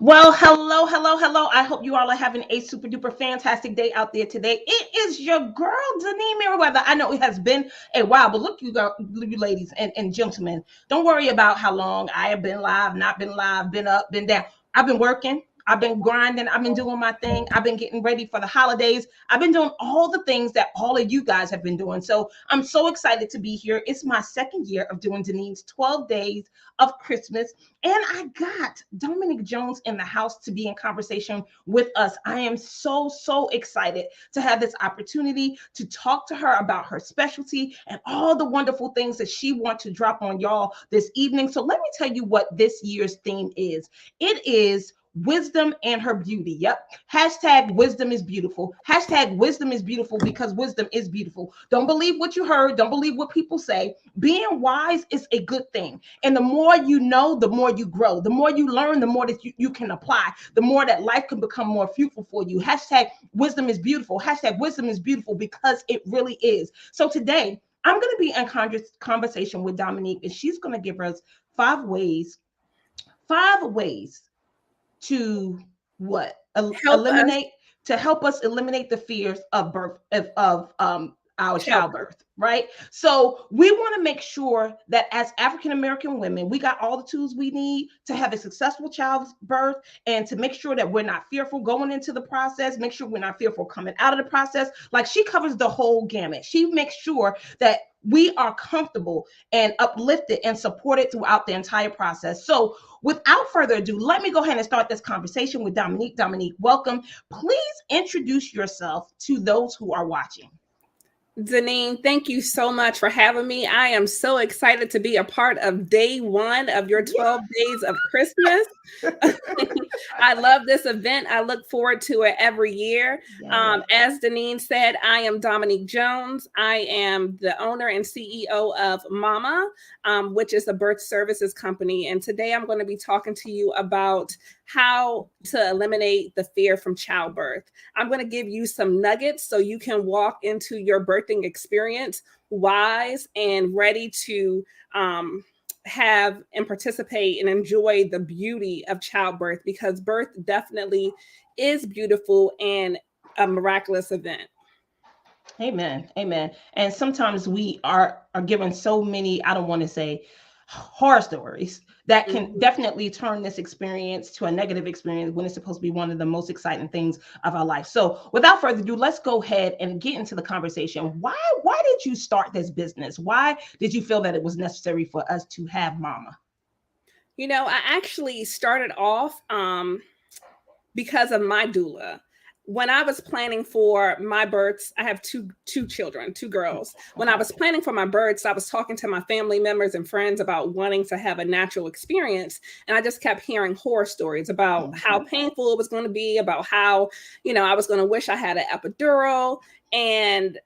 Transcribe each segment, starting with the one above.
Well, hello, hello, hello. I hope you all are having a super duper fantastic day out there today. It is your girl, Denise Merriweather. I know it has been a while, but look, you ladies and gentlemen, don't worry about how long I have been live, not been live, been up, been down. I've been working. I've been grinding. I've been doing my thing. I've been getting ready for the holidays. I've been doing all the things that all of you guys have been doing. So I'm so excited to be here. It's my second year of doing Denise's 12 days of Christmas. And I got Dominique Jones in the house to be in conversation with us. I am so excited to have this opportunity to talk to her about her specialty and all the wonderful things that she wants to drop on y'all this evening. So let me tell you what this year's theme is. It is wisdom and her beauty. Yep. Hashtag wisdom is beautiful. Hashtag wisdom is beautiful because wisdom is beautiful. Don't believe what you heard. Don't believe what people say. Being wise is a good thing. And the more you know, the more you grow. The more you learn, the more that you can apply. The more that life can become more fruitful for you. Hashtag wisdom is beautiful. Hashtag wisdom is beautiful because it really is. So today, I'm going to be in conversation with Dominique, and she's going to give us five ways to what Help us. eliminate to help us eliminate the fears of birth of our childbirth, right? So we want to make sure that as African American women, we got all the tools we need to have a successful childbirth and to make sure that we're not fearful going into the process, make sure we're not fearful coming out of the process. Like she covers the whole gamut. She makes sure that we are comfortable and uplifted and supported throughout the entire process. So without further ado, let me go ahead and start this conversation with Dominique. Dominique, welcome. Please introduce yourself to those who are watching. Denise, thank you so much for having me. I am so excited to be a part of day one of your 12 days of Christmas. I love this event. I look forward to it every year. As Denise said, I am Dominique Jones. I am the owner and CEO of Mama, which is a birth services company. And today I'm going to be talking to you about how to eliminate the fear from childbirth. I'm going to give you some nuggets so you can walk into your birthing experience wise and ready to have and participate and enjoy the beauty of childbirth, because birth definitely is beautiful and a miraculous event. Amen. Amen. And sometimes we are given so many, I don't want to say horror stories that can definitely turn this experience to a negative experience when it's supposed to be one of the most exciting things of our life. So without further ado, let's go ahead and get into the conversation. Why did you start this business? Why did you feel that it was necessary for us to have Mama? You know, I actually started off because of my doula. When I was planning for my births, I have two children, two girls. When I was planning for my births, I was talking to my family members and friends about wanting to have a natural experience. And I just kept hearing horror stories about how painful it was going to be, about how, I was going to wish I had an epidural. And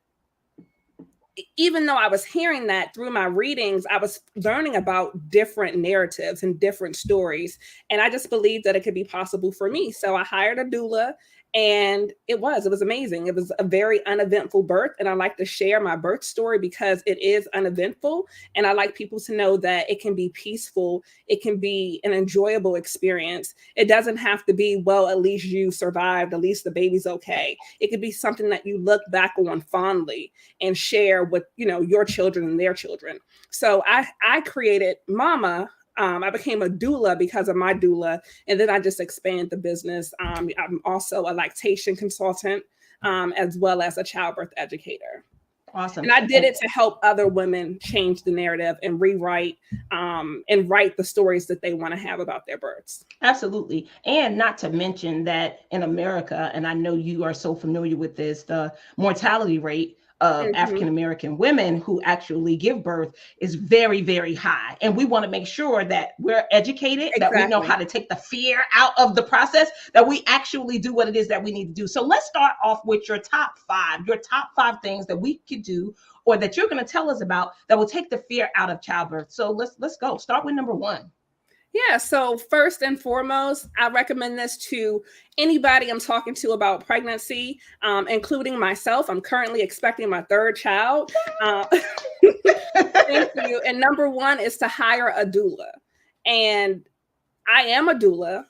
even though I was hearing that through my readings, I was learning about different narratives and different stories. And I just believed that it could be possible for me. So I hired a doula, and it was amazing. It was a very uneventful birth. And I like to share my birth story because it is uneventful. And I like people to know that it can be peaceful. It can be an enjoyable experience. It doesn't have to be, well, at least you survived. At least the baby's okay. It could be something that you look back on fondly and share with, your children and their children. So I created Mama. I became a doula because of my doula, and then I just expanded the business. I'm also a lactation consultant, as well as a childbirth educator. Awesome. And I did it to help other women change the narrative and rewrite and write the stories that they want to have about their births. Absolutely. And not to mention that in America, and I know you are so familiar with this, the mortality rate of African American women who actually give birth is very, very high. And we want to make sure that we're educated, that we know how to take the fear out of the process, that we actually do what it is that we need to do. So let's start off with your top five things that we could do or that you're going to tell us about that will take the fear out of childbirth. So let's go. Start with number one. Yeah. So first and foremost, I recommend this to anybody I'm talking to about pregnancy, including myself. I'm currently expecting my third child. Thank you. And number one is to hire a doula. And I am a doula.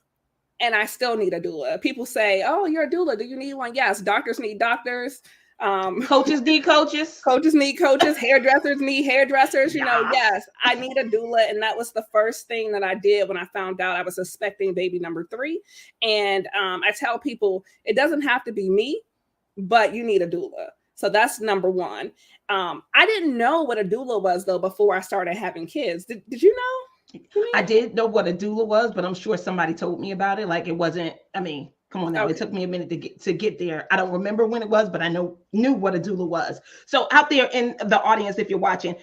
and I still need a doula. People say, "Oh, you're a doula. Do you need one?" Yes, doctors need doctors. Coaches need coaches. Coaches need coaches. Hairdressers need hairdressers. You know, Yes. yes, I need a doula, and that was the first thing that I did when I found out I was suspecting baby number 3. And I tell people it doesn't have to be me, but you need a doula. So that's number 1. I didn't know what a doula was though before I started having kids. Did you know? I did know what a doula was, but I'm sure somebody told me about it. Like it wasn't, I mean, come on now. Okay. It took me a minute to get there. I don't remember when it was, but I knew what a doula was. So out there in the audience, if you're watching,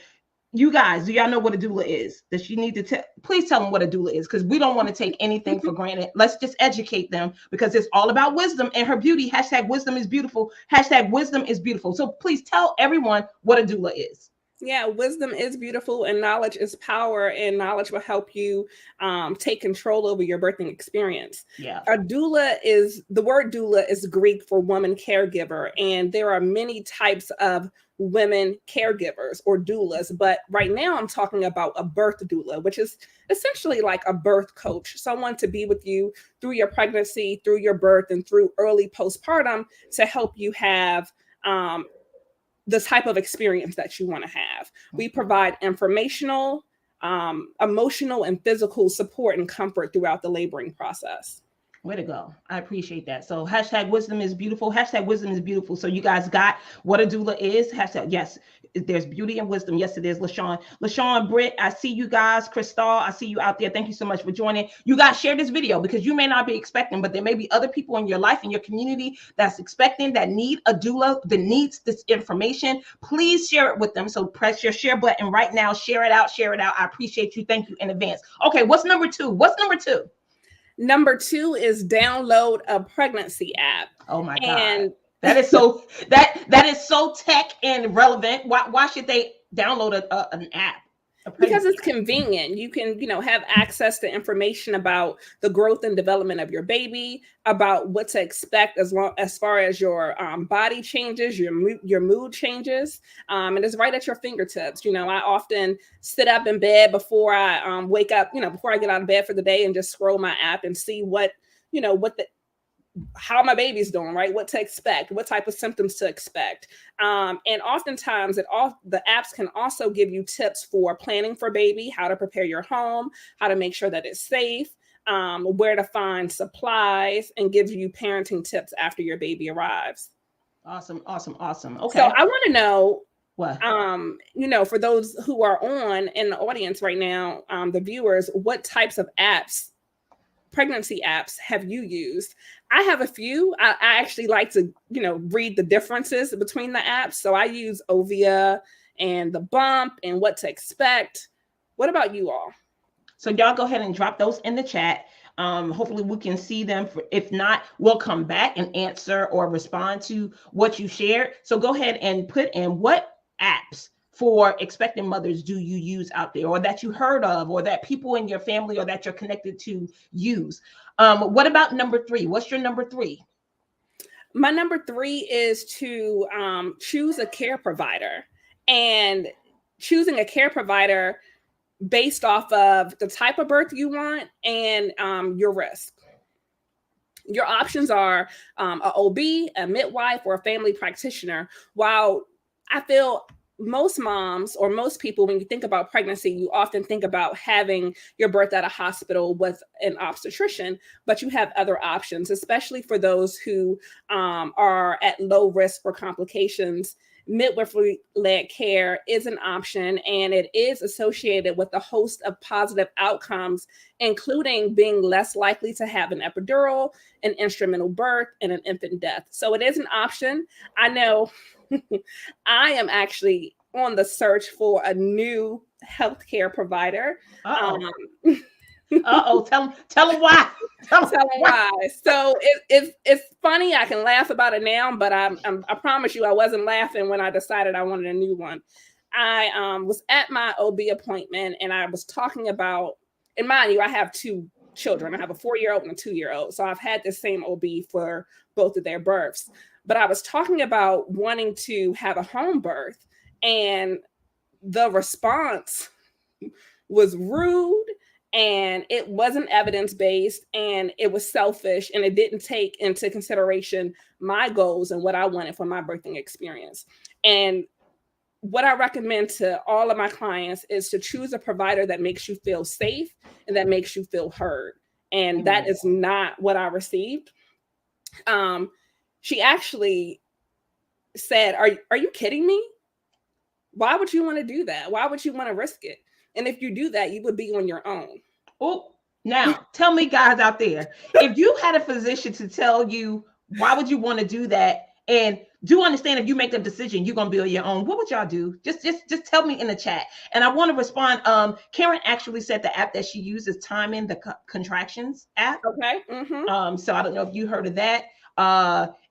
you guys, do y'all know what a doula is? Does she need to please tell them what a doula is? Because we don't want to take anything for granted. Let's just educate them, because it's all about wisdom and her beauty. #wisdom is beautiful. #wisdom is beautiful. So please tell everyone what a doula is. Yeah, wisdom is beautiful and knowledge is power, and knowledge will help you take control over your birthing experience. Yeah. The word doula is Greek for woman caregiver, and there are many types of women caregivers or doulas, but right now I'm talking about a birth doula, which is essentially like a birth coach, someone to be with you through your pregnancy, through your birth, and through early postpartum to help you have the type of experience that you want to have. We provide informational, emotional, and physical support and comfort throughout the laboring process. Way to go. I appreciate that. So #wisdom is beautiful. #wisdom is beautiful. So you guys got what a doula is. Yes, there's beauty and wisdom. Yes, it is. LaShawn, Britt, I see you guys. Crystal, I see you out there. Thank you so much for joining. You guys share this video, because you may not be expecting, but there may be other people in your life, in your community that's expecting, that need a doula, that needs this information. Please share it with them. So press your share button right now. Share it out. Share it out. I appreciate you. Thank you in advance. Okay, what's number 2? Number 2 is download a pregnancy app. Oh my God. That is so that is so tech and relevant. Why should they download an app? Because it's convenient. You can, have access to information about the growth and development of your baby, about what to expect as far as your body changes, your mood changes, and it's right at your fingertips. I often sit up in bed before I wake up, before I get out of bed for the day, and just scroll my app and see how my baby's doing, right? What to expect, what type of symptoms to expect. And oftentimes the apps can also give you tips for planning for baby, how to prepare your home, how to make sure that it's safe, where to find supplies, and gives you parenting tips after your baby arrives. Awesome. Okay. So I want to know what, for those who are in the audience right now, the viewers, what types of pregnancy apps have you used? I have a few. I actually like to, read the differences between the apps. So I use Ovia and The Bump and What to Expect. What about you all? So y'all go ahead and drop those in the chat. Hopefully we can see them. If not, we'll come back and answer or respond to what you shared. So go ahead and put in what apps for expecting mothers do you use out there, or that you heard of, or that people in your family or that you're connected to use. What about number 3? What's your number 3? My number 3 is to choose a care provider, and choosing a care provider based off of the type of birth you want and your risk. Your options are an OB, a midwife, or a family practitioner. While I feel most moms, or most people, when you think about pregnancy, you often think about having your birth at a hospital with an obstetrician, but you have other options, especially for those who are at low risk for complications. Midwifery-led care is an option, and it is associated with a host of positive outcomes, including being less likely to have an epidural, an instrumental birth, and an infant death. So it is an option. I know I am actually on the search for a new healthcare provider. Tell them why. Tell them why. So it's funny. I can laugh about it now, but I promise you, I wasn't laughing when I decided I wanted a new one. I was at my OB appointment, and I was talking about, and mind you, I have 2 children. I have a 4-year-old and a 2-year-old. So I've had the same OB for both of their births. But I was talking about wanting to have a home birth, and the response was rude and it wasn't evidence-based, and it was selfish, and it didn't take into consideration my goals and what I wanted for my birthing experience. And what I recommend to all of my clients is to choose a provider that makes you feel safe and that makes you feel heard. And that is not what I received. She actually said, are you kidding me? Why would you want to do that? Why would you want to risk it? And if you do that, you would be on your own. Oh, now tell me, guys out there, if you had a physician to tell you, why would you want to do that? And do understand, if you make the decision, you're gonna be on your own. What would y'all do? Just tell me in the chat. And I want to respond. Karen actually said the app that she uses, timing the contractions app. Okay. So I don't know if you heard of that.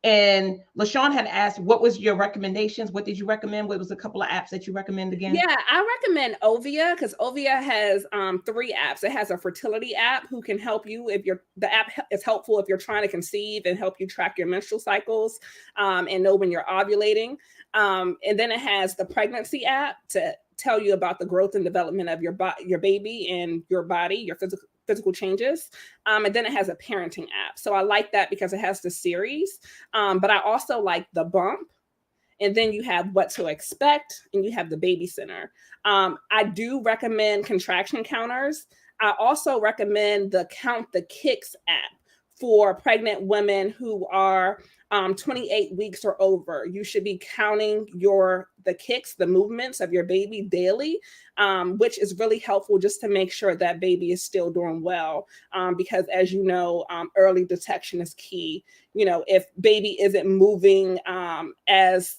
And LaShawn had asked, what was your recommendations? What did you recommend? What was a couple of apps that you recommend again? Yeah, I recommend Ovia, because Ovia has 3 apps. It has a fertility app who can help you if the app is helpful if you're trying to conceive and help you track your menstrual cycles and know when you're ovulating. And then it has the pregnancy app to tell you about the growth and development of your baby and your body, your physical changes. And then it has a parenting app. So I like that because it has the series. But I also like the Bump. And then you have What to Expect, and you have the Baby Center. I do recommend contraction counters. I also recommend the Count the Kicks app for pregnant women who are 28 weeks or over. You should be counting the kicks, the movements of your baby daily, which is really helpful just to make sure that baby is still doing well. Because as you know, early detection is key. You know, if baby isn't moving as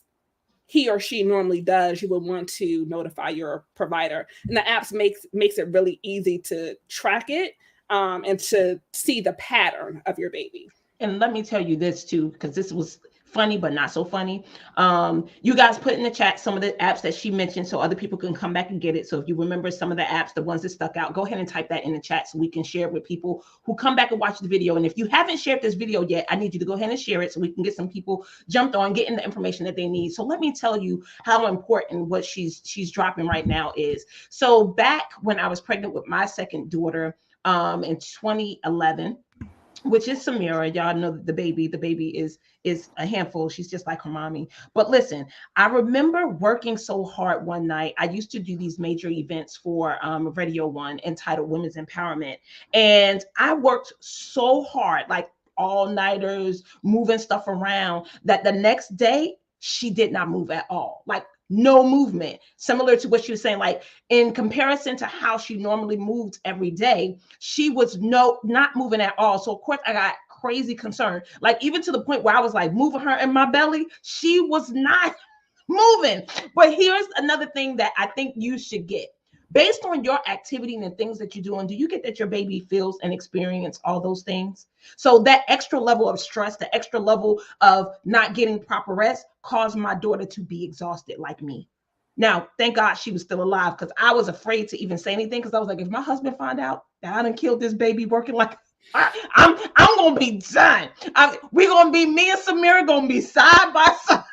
he or she normally does, you would want to notify your provider. And the apps makes it really easy to track it and to see the pattern of your baby. And let me tell you this too, because this was funny, but not so funny. You guys put in the chat some of the apps that she mentioned so other people can come back and get it. So if you remember some of the apps, the ones that stuck out, go ahead and type that in the chat so we can share it with people who come back and watch the video. And if you haven't shared this video yet, I need you to go ahead and share it so we can get some people jumped on, getting the information that they need. So let me tell you how important what she's dropping right now is. So back when I was pregnant with my second daughter in 2011, which is Samira. Y'all know the baby is a handful. She's just like her mommy. But listen, I remember working so hard one night. I used to do these major events for Radio One entitled Women's Empowerment. And I worked so hard, like all-nighters, moving stuff around, that the next day she did not move at all. Like no movement, similar to what she was saying, like in comparison to how she normally moved every day, she was not moving at all. So of course I got crazy concerned, like even to the point where I was like moving her in my belly. She was not moving. But here's another thing that I think you should get. Based on your activity and the things that you're doing, do you get that your baby feels and experience all those things? So that extra level of stress, the extra level of not getting proper rest caused my daughter to be exhausted like me. Now, thank God she was still alive, because I was afraid to even say anything, because I was like, if my husband find out that I done killed this baby working like I'm going to be done. We're going to be, me and Samira going to be side by side.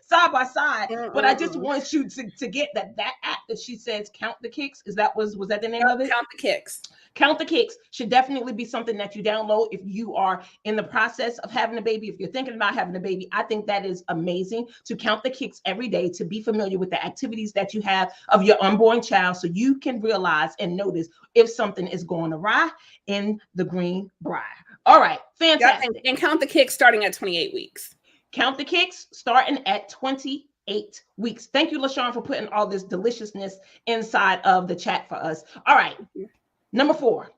Side by side. But I just want you to get that app that she says, Count the Kicks. Was that the name of it? Count the Kicks. Count the Kicks should definitely be something that you download if you are in the process of having a baby. If you're thinking about having a baby, I think that is amazing, to count the kicks every day, to be familiar with the activities that you have of your unborn child, so you can realize and notice if something is going awry in the green briar. All right, fantastic. And Count the Kicks starting at 28 weeks. Count the Kicks starting at 28 weeks. Thank you, LaShawn, for putting all this deliciousness inside of the chat for us. All right. Number 4.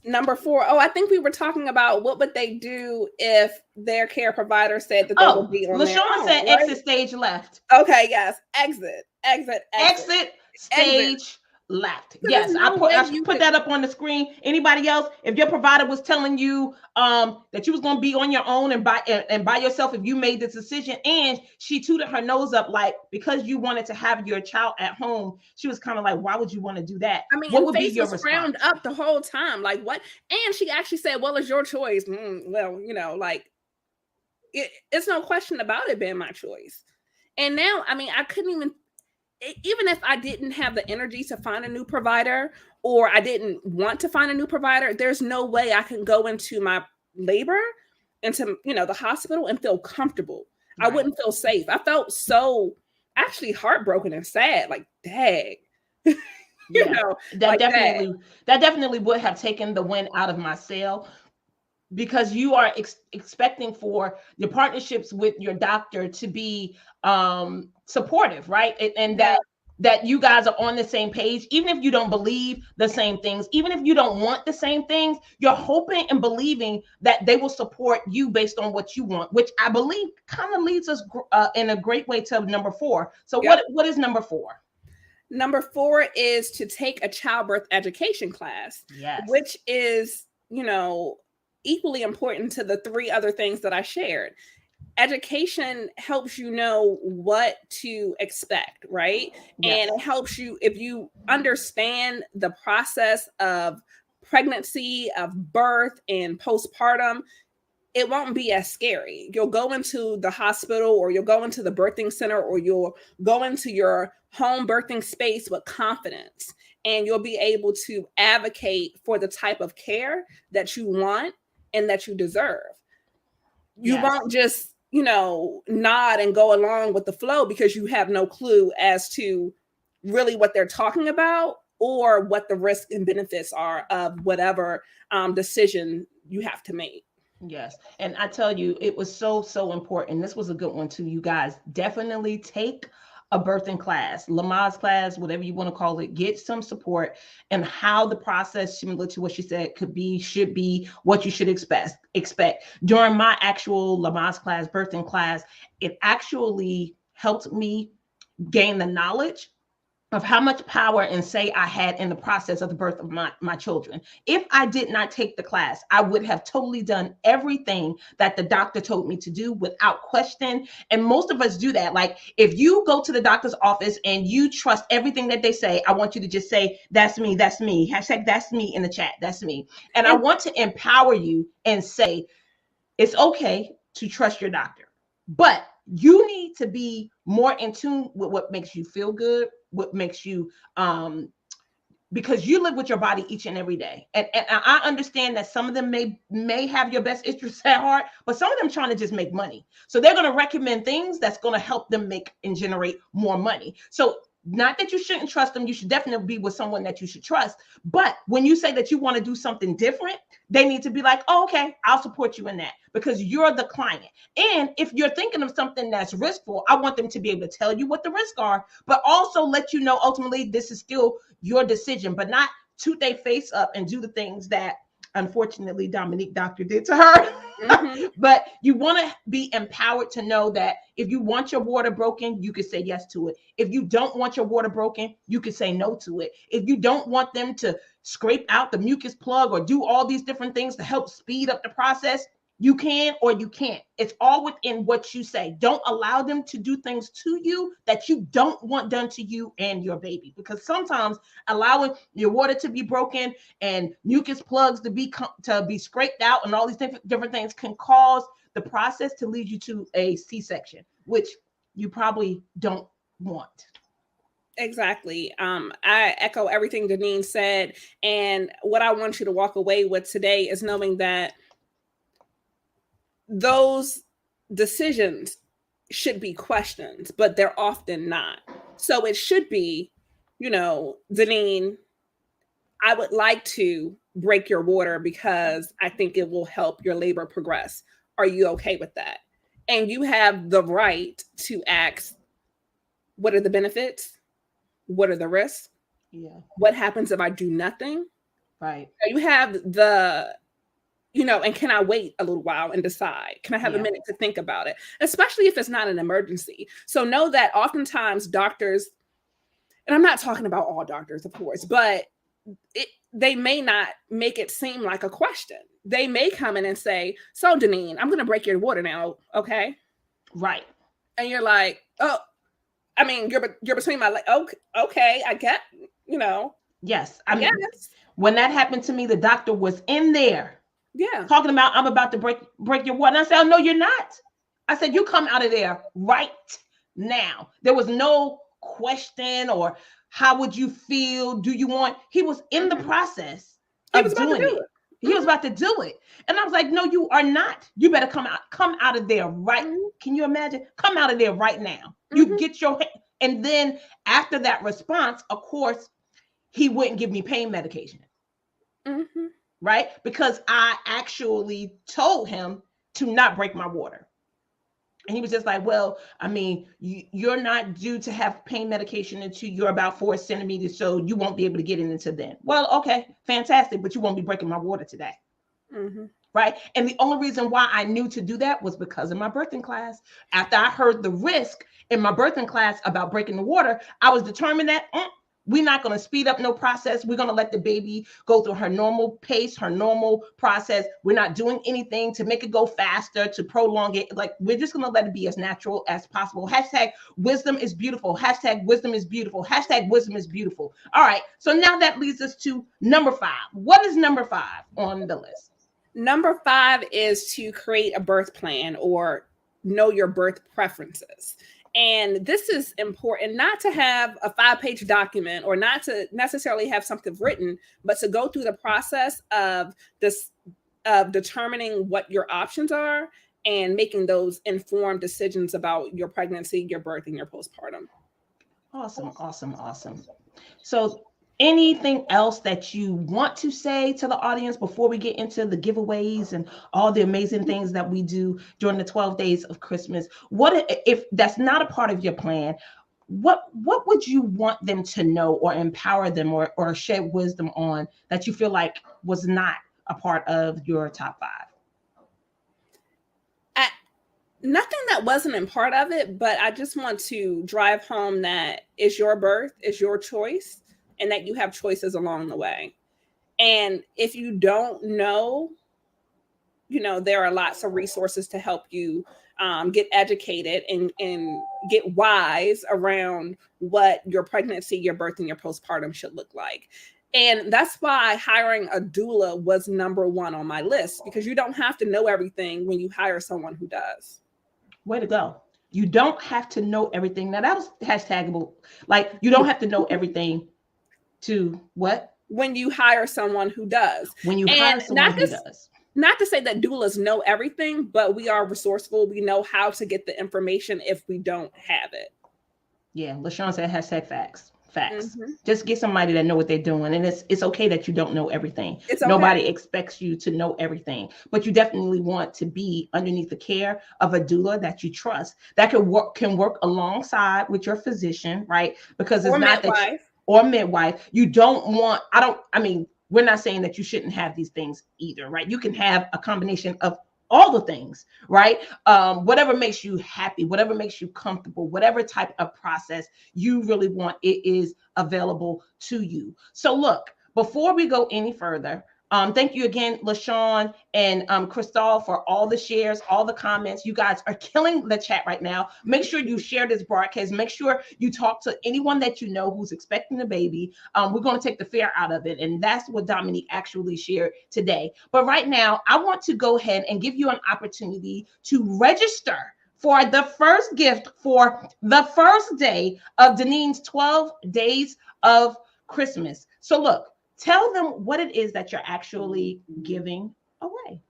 Number 4. Oh, I think we were talking about what would they do if their care provider said that they would be on their own, said right? Exit stage left. Okay, yes. Exit stage left. Yes, I put that up on the screen. Anybody else, if your provider was telling you that you was going to be on your own and by yourself if you made this decision, and she tooted her nose up, like, because you wanted to have your child at home, she was kind of like, why would you want to do that? I mean, what would be your response? Frowned up the whole time, like, what? And she actually said, well, it's your choice. Well, you know, like, it's no question about it being my choice. And now, I mean, I couldn't even if I didn't have the energy to find a new provider, or I didn't want to find a new provider, there's no way I can go into my labor, into, the hospital and feel comfortable. Right. I wouldn't feel safe. I felt so actually heartbroken and sad, like, dang. That definitely would have taken the wind out of my sail, because you are expecting for your partnerships with your doctor to be supportive, right? And that you guys are on the same page, even if you don't believe the same things, even if you don't want the same things, you're hoping and believing that they will support you based on what you want, which I believe kind of leads us in a great way to number 4. So what is number 4? Number 4 is to take a childbirth education class, which is, equally important to the 3 other things that I shared. Education helps you know what to expect, right? Yes. And it helps you, if you understand the process of pregnancy, of birth, and postpartum, it won't be as scary. You'll go into the hospital, or you'll go into the birthing center, or you'll go into your home birthing space with confidence, and you'll be able to advocate for the type of care that you want and that you deserve. You won't just, nod and go along with the flow because you have no clue as to really what they're talking about or what the risks and benefits are of whatever decision you have to make. Yes. And I tell you, it was so important. This was a good one too. You guys definitely take a birthing class, Lamaze class, whatever you want to call it. Get some support and how the process, similar to what she said, should be, what you should expect. During my actual Lamaze class, birthing class, it actually helped me gain the knowledge of how much power and say I had in the process of the birth of my children. If I did not take the class, I would have totally done everything that the doctor told me to do without question. And most of us do that. Like, if you go to the doctor's office and you trust everything that they say, I want you to just say, that's me, that's me. Hashtag that's me in the chat, that's me. And I want to empower you and say, it's okay to trust your doctor, but you need to be more in tune with what makes you feel good, what makes you, because you live with your body each and every day. And I understand that some of them may have your best interests at heart, but some of them trying to just make money. So they're going to recommend things that's going to help them make and generate more money. So not that you shouldn't trust them. You should definitely be with someone that you should trust. But when you say that you want to do something different, they need to be like, oh, okay, I'll support you in that, because you're the client. And if you're thinking of something that's riskful, I want them to be able to tell you what the risks are, but also let you know ultimately this is still your decision, but not toot their face up and do the things that unfortunately Dominique doctor did to her. Mm-hmm. But you want to be empowered to know that if you want your water broken, you could say yes to it. If you don't want your water broken, you could say no to it. If you don't want them to scrape out the mucus plug or do all these different things to help speed up the process, you can or you can't. It's all within what you say. Don't allow them to do things to you that you don't want done to you and your baby, because sometimes allowing your water to be broken and mucus plugs to be scraped out and all these different things can cause the process to lead you to a C-section, which you probably don't want. Exactly. I echo everything Deneen said. And what I want you to walk away with today is knowing that those decisions should be questioned, but they're often not. So it should be, Deneen, I would like to break your water because I think it will help your labor progress. Are you okay with that? And you have the right to ask, what are the benefits? What are the risks? Yeah. What happens if I do nothing? Right. You have the, and can I wait a little while and decide? Can I have a minute to think about it? Especially if it's not an emergency. So know that oftentimes doctors, and I'm not talking about all doctors, of course, but they may not make it seem like a question. They may come in and say, so Deneen, I'm going to break your water now. Okay. Right. And you're like, oh, I mean, you're between my legs. Okay. I get, Yes. I mean, when that happened to me, the doctor was in there. Yeah. Talking about, I'm about to break your water. And I said, oh, no, you're not. I said, you come out of there right now. There was no question or how would you feel? Do you want? He was in the process of doing it. He was about to do it. And I was like, no, you are not. You better come out of there right. Can you imagine? Come out of there right now. You get your, and then after that response, of course, he wouldn't give me pain medication. Right? Because I actually told him to not break my water. And he was just like, well, I mean, you're not due to have pain medication until you're about 4 centimeters, so you won't be able to get it until then. Well, okay, fantastic, but you won't be breaking my water today. Right? And the only reason why I knew to do that was because of my birthing class. After I heard the risk in my birthing class about breaking the water, I was determined that we're not going to speed up no process. We're going to let the baby go through her normal pace, her normal process. We're not doing anything to make it go faster, to prolong it. Like, we're just going to let it be as natural as possible. Hashtag wisdom is beautiful. Hashtag wisdom is beautiful. Hashtag wisdom is beautiful. All right. So now that leads us to number 5. What is number 5 on the list? Number 5 is to create a birth plan or know your birth preferences. And this is important, not to have a 5-page document or not to necessarily have something written, but to go through the process of this, of determining what your options are and making those informed decisions about your pregnancy, your birth, and your postpartum. Awesome. So anything else that you want to say to the audience before we get into the giveaways and all the amazing things that we do during the 12 days of Christmas? What if that's not a part of your plan? What would you want them to know or empower them or shed wisdom on that you feel like was not a part of your top 5? Nothing that wasn't a part of it, but I just want to drive home that it's your birth, it's your choice, and that you have choices along the way. And if you don't know, there are lots of resources to help you get educated and get wise around what your pregnancy, your birth, and your postpartum should look like. And that's why hiring a doula was number 1 on my list, because you don't have to know everything when you hire someone who does. Way to go. You don't have to know everything. Now that was hashtagable. Like, you don't have to know everything to what? When you hire someone who does. When you hire someone who does. Not to say that doulas know everything, but we are resourceful. We know how to get the information if we don't have it. Yeah, LaShawn said hashtag facts. Just get somebody that know what they're doing. And it's okay that you don't know everything. It's okay. Nobody expects you to know everything, but you definitely want to be underneath the care of a doula that you trust, that can work alongside with your physician, right? Because it's not that or midwife. You don't want, we're not saying that you shouldn't have these things either, right? You can have a combination of all the things, right? Whatever makes you happy, whatever makes you comfortable, whatever type of process you really want, it is available to you. So look, before we go any further, thank you again, LaShawn and Crystal, for all the shares, all the comments. You guys are killing the chat right now. Make sure you share this broadcast. Make sure you talk to anyone that you know who's expecting a baby. We're going to take the fear out of it. And that's what Dominique actually shared today. But right now, I want to go ahead and give you an opportunity to register for the first gift for the first day of Denine's 12 days of Christmas. So look, tell them what it is that you're actually giving away.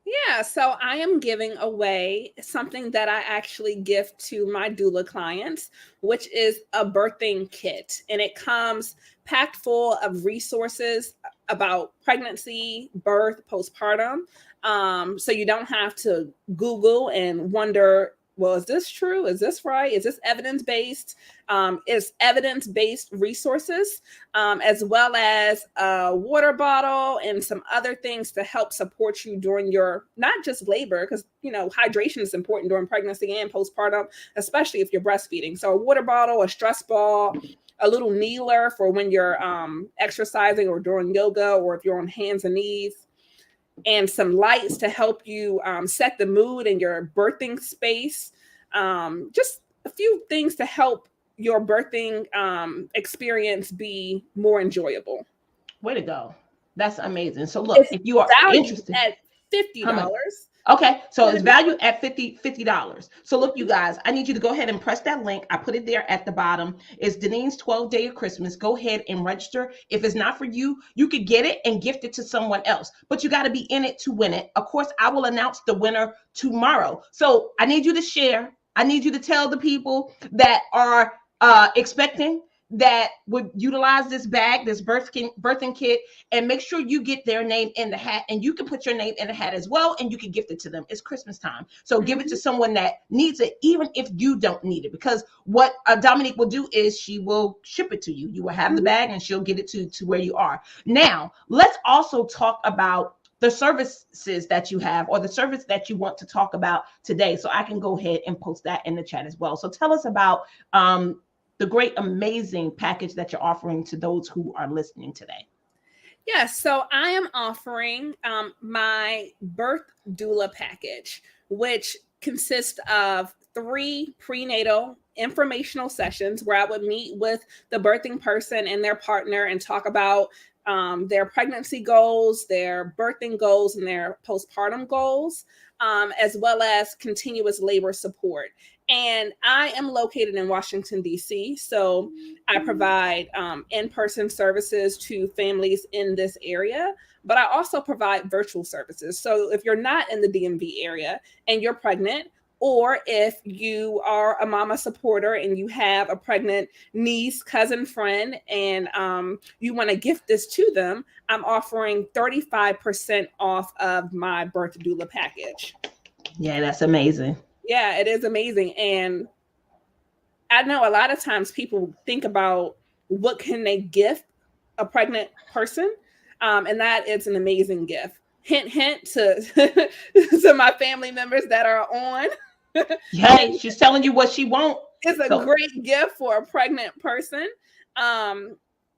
Yeah, so I am giving away something that I actually gift to my doula clients, which is a birthing kit. And it comes packed full of resources about pregnancy, birth, postpartum. So you don't have to Google and wonder, well, is this true? Is this right? Is this evidence-based? Is evidence-based resources, as well as a water bottle and some other things to help support you during your, not just labor, because, hydration is important during pregnancy and postpartum, especially if you're breastfeeding. So a water bottle, a stress ball, a little kneeler for when you're exercising or doing yoga, or if you're on hands and knees, and some lights to help you set the mood in your birthing space. Just a few things to help your birthing experience be more enjoyable. Way to go. That's amazing. So look, if you are interested at $50. Okay, so it's valued at $50. So look, you guys, I need you to go ahead and press that link. I put it there at the bottom. It's Denise's 12 Day of Christmas. Go ahead and register. If it's not for you, you could get it and gift it to someone else. But you got to be in it to win it. Of course, I will announce the winner tomorrow. So I need you to share. I need you to tell the people that are expecting, that would utilize this bag, this birthing kit, and make sure you get their name in the hat. And you can put your name in the hat as well, and you can gift it to them. It's Christmas time, so give it to someone that needs it, even if you don't need it. Because what Dominique will do is she will ship it to you. You will have the bag, and she'll get it to where you are. Now, let's also talk about the services that you have, or the service that you want to talk about today. So I can go ahead and post that in the chat as well. So tell us about the great, amazing package that you're offering to those who are listening today. Yes, so I am offering my birth doula package, which consists of 3 prenatal informational sessions where I would meet with the birthing person and their partner and talk about their pregnancy goals, their birthing goals, and their postpartum goals, as well as continuous labor support. And I am located in Washington, D.C., so I provide in-person services to families in this area, but I also provide virtual services. So if you're not in the DMV area and you're pregnant, or if you are a mama supporter and you have a pregnant niece, cousin, friend, and you want to gift this to them, I'm offering 35% off of my birth doula package. Yeah, that's amazing. Yeah, it is amazing. And I know a lot of times people think about what can they gift a pregnant person, and that is an amazing gift. Hint, hint to, to my family members that are on. Hey, she's telling you what she wants. It's a great gift for a pregnant person.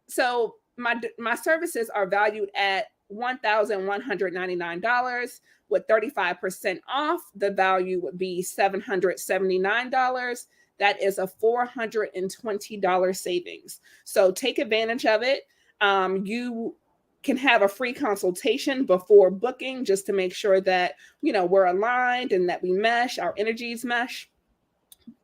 So my services are valued at $1,199. With 35% off, the value would be $779. That is a $420 savings. So take advantage of it. You can have a free consultation before booking, just to make sure that, you know, we're aligned and that we mesh, our energies mesh.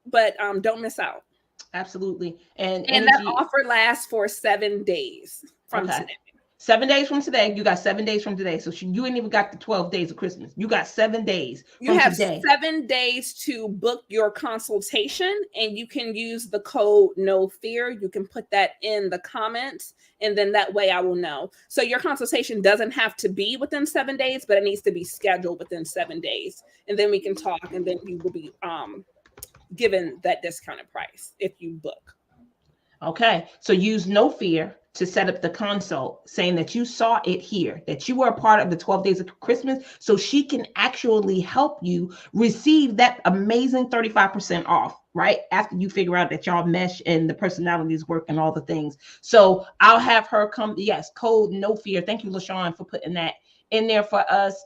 But don't miss out. Absolutely. And that offer lasts for 7 days from today. 7 days from today. You got 7 days from today. So you ain't even got the 12 days of Christmas. You got 7 days. You have today. 7 days to book your consultation, and you can use the code No Fear. You can put that in the comments, and then that way I will know. So your consultation doesn't have to be within 7 days, but it needs to be scheduled within 7 days. And then we can talk, and then you will be given that discounted price if you book. Okay. So use No Fear to set up the consult, saying that you saw it here, that you were a part of the 12 Days of Christmas, so she can actually help you receive that amazing 35% off, right? After you figure out that y'all mesh and the personalities work and all the things. So I'll have her come. Yes, code No Fear. Thank you, LaShawn, for putting that in there for us.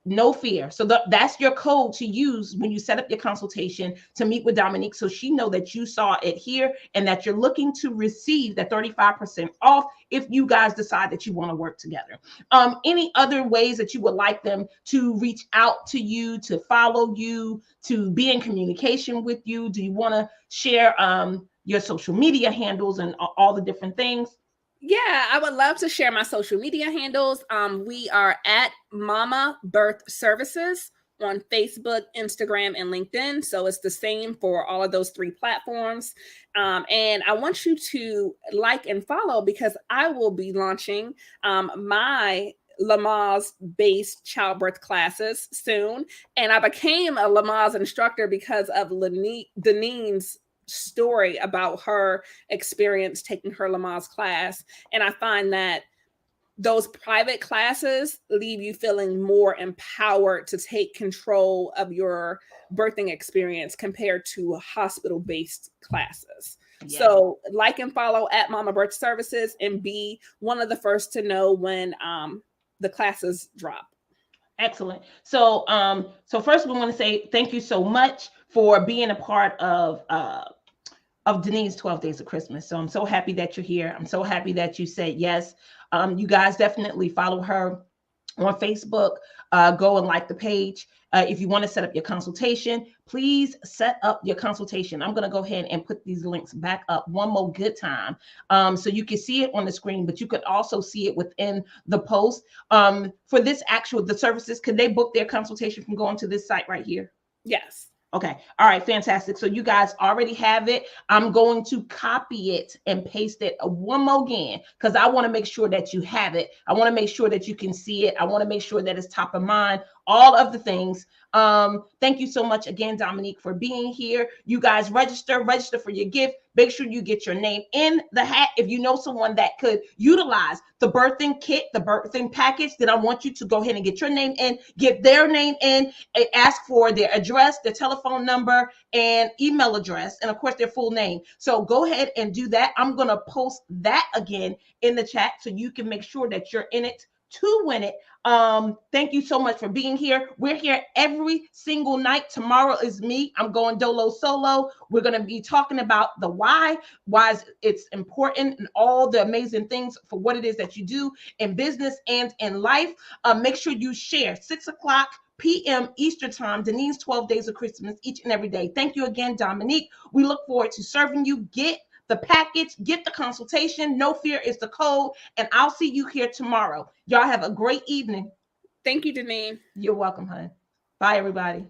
No Fear. So that's your code to use when you set up your consultation to meet with Dominique, so she know that you saw it here and that you're looking to receive that 35% off if you guys decide that you want to work together. Any other ways that you would like them to reach out to you, to follow you, to be in communication with you? Do you want to share your social media handles and all the different things? Yeah, I would love to share my social media handles. We are at Mama Birth Services on Facebook, Instagram, and LinkedIn. So it's the same for all of those 3 platforms. And I want you to like and follow, because I will be launching my Lamaze-based childbirth classes soon. And I became a Lamaze instructor because of Denine's story about her experience taking her Lamaze class. And I find that those private classes leave you feeling more empowered to take control of your birthing experience compared to hospital-based classes. Yeah. So like and follow at Mama Birth Services, and be one of the first to know when the classes drop. Excellent. So first we want to say thank you so much for being a part of Denise's 12 Days of Christmas. So I'm so happy that you're here. I'm so happy that you said yes. You guys definitely follow her on Facebook. Go and like the page. If you want to set up your consultation, please set up your consultation. I'm going to go ahead and put these links back up one more good time, so you can see it on the screen, but you could also see it within the post. For this the services, could they book their consultation from going to this site right here? Yes. Okay. All right. Fantastic. So you guys already have it. I'm going to copy it and paste it one more again, because I want to make sure that you have it. I want to make sure that you can see it. I want to make sure that it's top of mind, all of the things. Thank you so much again, Dominique, for being here. You guys register for your gift. Make sure you get your name in the hat. If you know someone that could utilize the birthing kit, the birthing package, then I want you to go ahead and get your name in, get their name in, and ask for their address, their telephone number, and email address, and of course their full name. So go ahead and do that. I'm going to post that again in the chat so you can make sure that you're in it to win it. Thank you so much for being here. We're here every single night. Tomorrow is me. I'm going dolo solo. We're going to be talking about the why it's important, and all the amazing things for what it is that you do in business and in life. Make sure you share 6:00 p.m. Eastern Time, Denise's 12 Days of Christmas, each and every day. Thank you again, Dominique. We look forward to serving you. Get the package, get the consultation. No fear is the code. And I'll see you here tomorrow. Y'all have a great evening. Thank you, Denise. You're welcome, hon. Bye, everybody.